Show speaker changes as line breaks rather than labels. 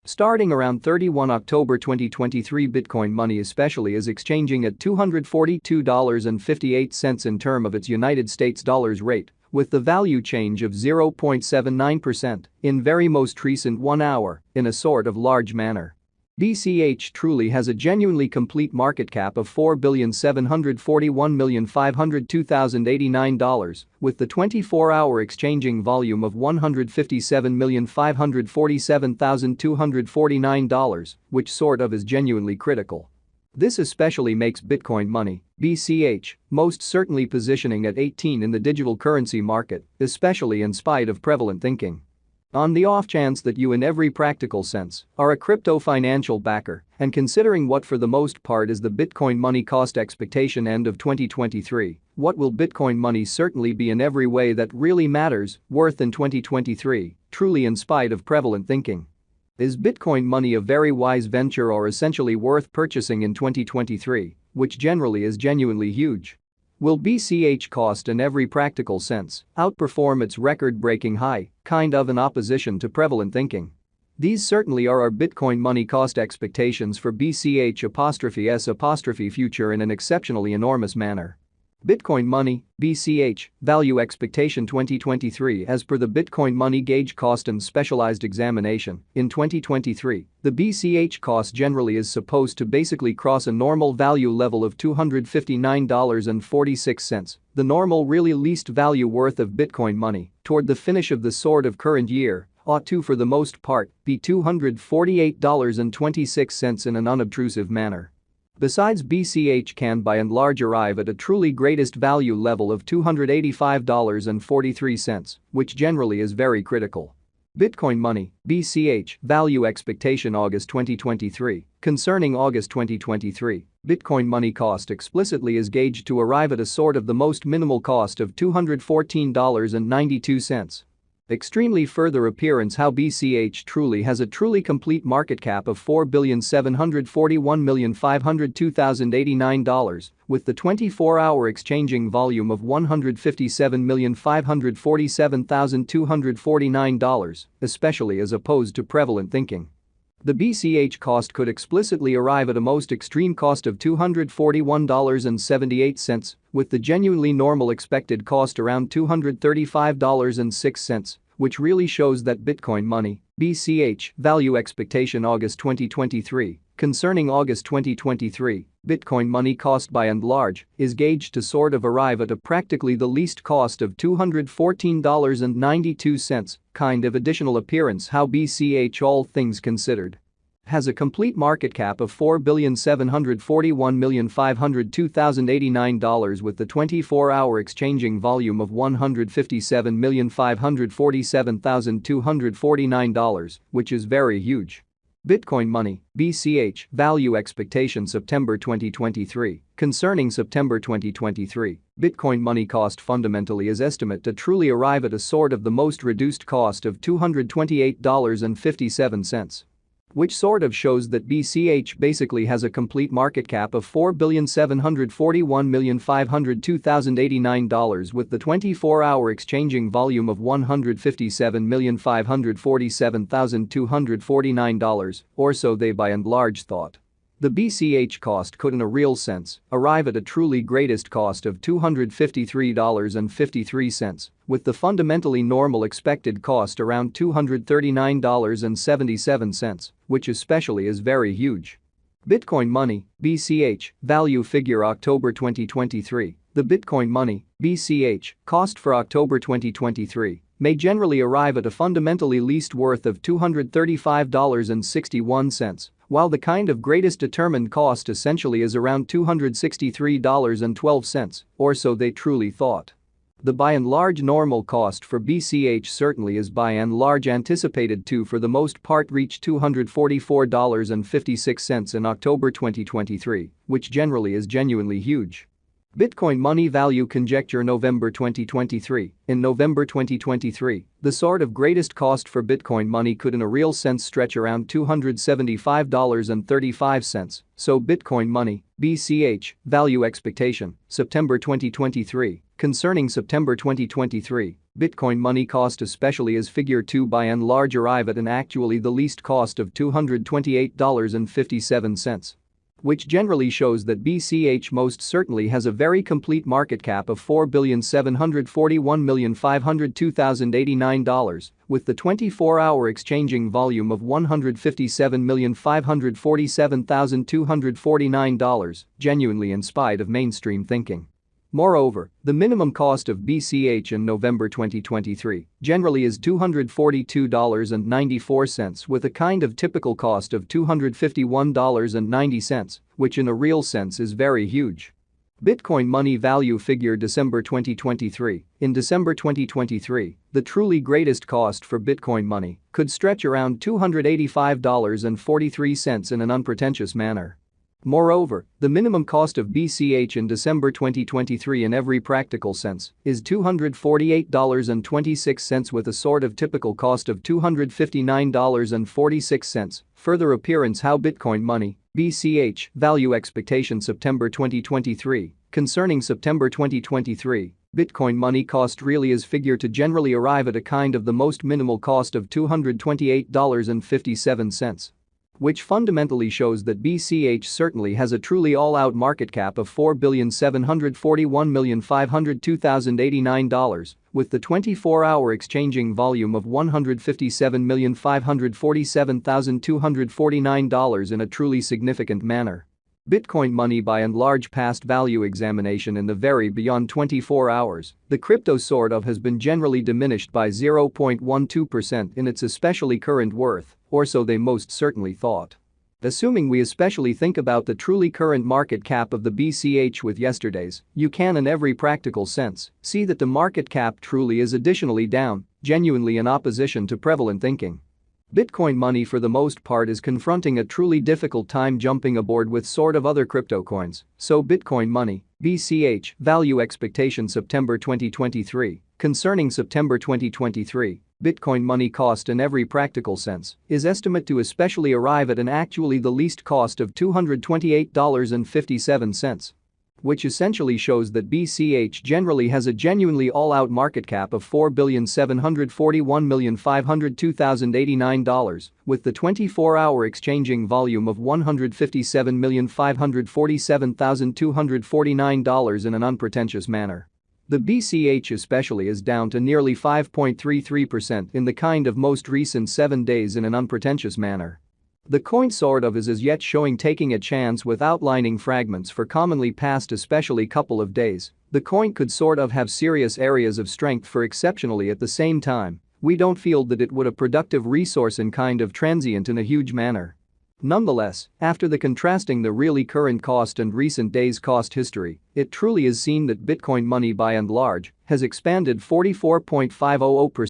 Starting around 31 October 2023, Bitcoin Money especially is exchanging at $242.58 in term of its United States dollars rate, with the value change of 0.79% in very most recent 1 hour in a sort of large manner. BCH truly has a genuinely complete market cap of $4,741,502,089, with the 24-hour exchanging volume of $157,547,249, which sort of is genuinely critical. This especially makes Bitcoin Money, BCH, most certainly positioning at 18 in the digital currency market, especially in spite of prevalent thinking. On the off chance that you in every practical sense are a crypto financial backer and considering what for the most part is the Bitcoin Money cost expectation end of 2023, what will Bitcoin Money certainly be in every way that really matters, worth in 2023, truly in spite of prevalent thinking? Is Bitcoin Money a very wise venture or essentially worth purchasing in 2023, which generally is genuinely huge? Will BCH cost in every practical sense outperform its record-breaking high, kind of in opposition to prevalent thinking? These certainly are our Bitcoin Money cost expectations for BCH'(S) future in an exceptionally enormous manner. Bitcoin Money, BCH, Value Expectation 2023. As per the Bitcoin Money Gauge Cost and Specialized Examination, in 2023, the BCH cost generally is supposed to basically cross a normal value level of $259.46, the normal really least value worth of Bitcoin Money, toward the finish of the sort of current year, ought to for the most part be $248.26 in an unobtrusive manner. Besides, BCH can by and large arrive at a truly greatest value level of $285.43, which generally is very critical. Bitcoin Money, BCH, Value Expectation August 2023. Concerning August 2023, Bitcoin Money cost explicitly is gauged to arrive at a sort of the most minimal cost of $214.92. Extremely further appearance how BCH truly has a truly complete market cap of $4,741,502,089, with the 24-hour exchanging volume of $157,547,249, especially as opposed to prevalent thinking. The BCH cost could explicitly arrive at a most extreme cost of $241.78, with the genuinely normal expected cost around $235.06, which really shows that Bitcoin Money, BCH, Value Expectation August 2023. Concerning August 2023, Bitcoin Money cost by and large is gauged to sort of arrive at a practically the least cost of $214.92, kind of additional appearance how BCH, all things considered, has a complete market cap of $4,741,502,089, with the 24-hour exchanging volume of $157,547,249, which is very huge. Bitcoin Money, BCH, Value Expectation September 2023. Concerning September 2023, Bitcoin Money cost fundamentally is estimate to truly arrive at a sort of the most reduced cost of $228.57. Which sort of shows that BCH basically has a complete market cap of $4,741,502,089, with the 24-hour exchanging volume of $157,547,249, or so they by and large thought. The BCH cost could in a real sense arrive at a truly greatest cost of $253.53, with the fundamentally normal expected cost around $239.77, which especially is very huge. Bitcoin Money, BCH, Value Figure October 2023. The Bitcoin Money, BCH, cost for October 2023 may generally arrive at a fundamentally least worth of $235.61, while the kind of greatest determined cost essentially is around $263.12, or so they truly thought. The by and large normal cost for BCH certainly is by and large anticipated to for the most part reach $244.56 in October 2023, which generally is genuinely huge. Bitcoin Money Value Conjecture November 2023. In November 2023, the sort of greatest cost for Bitcoin Money could in a real sense stretch around $275.35, so Bitcoin Money, BCH, Value Expectation, September 2023. Concerning September 2023, Bitcoin money cost especially as figure 2 by and large arrive at an actually the least cost of $228.57. Which generally shows that BCH most certainly has a very complete market cap of $4,741,502,089, with the 24-hour exchanging volume of $157,547,249, genuinely in spite of mainstream thinking. Moreover, the minimum cost of BCH in November 2023 generally is $242.94 with a kind of typical cost of $251.90, which in a real sense is very huge. Bitcoin money value figure December 2023. In December 2023, the truly greatest cost for Bitcoin money could stretch around $285.43 in an unpretentious manner. Moreover, the minimum cost of BCH in December 2023 in every practical sense is $248.26 with a sort of typical cost of $259.46. Further appearance how Bitcoin money, BCH, value expectation September 2023. Concerning September 2023, Bitcoin money cost really is figure to generally arrive at a kind of the most minimal cost of $228.57. Which fundamentally shows that BCH certainly has a truly all-out market cap of $4,741,502,089, with the 24-hour exchanging volume of $157,547,249 in a truly significant manner. Bitcoin money by and large past value examination in the very beyond 24 hours, the crypto sort of has been generally diminished by 0.12% in its especially current worth, or so they most certainly thought. Assuming we especially think about the truly current market cap of the BCH with yesterday's, you can in every practical sense see that the market cap truly is additionally down, genuinely in opposition to prevalent thinking. Bitcoin money for the most part is confronting a truly difficult time jumping aboard with sort of other crypto coins, so Bitcoin money, BCH, value expectation September 2023. Concerning September 2023, Bitcoin money cost in every practical sense is estimate to especially arrive at an actually the least cost of $228.57. Which essentially shows that BCH generally has a genuinely all-out market cap of $4,741,502,089, with the 24-hour exchanging volume of $157,547,249 in an unpretentious manner. The BCH especially is down to nearly 5.33% in the kind of most recent 7 days in an unpretentious manner. The coin sort of is as yet showing taking a chance with outlining fragments for commonly past especially couple of days. The coin could sort of have serious areas of strength for exceptionally at the same time. We don't feel that it would a productive resource in kind of transient in a huge manner. Nonetheless, after the contrasting the really current cost and recent days cost history, it truly is seen that Bitcoin money by and large has expanded 44.500%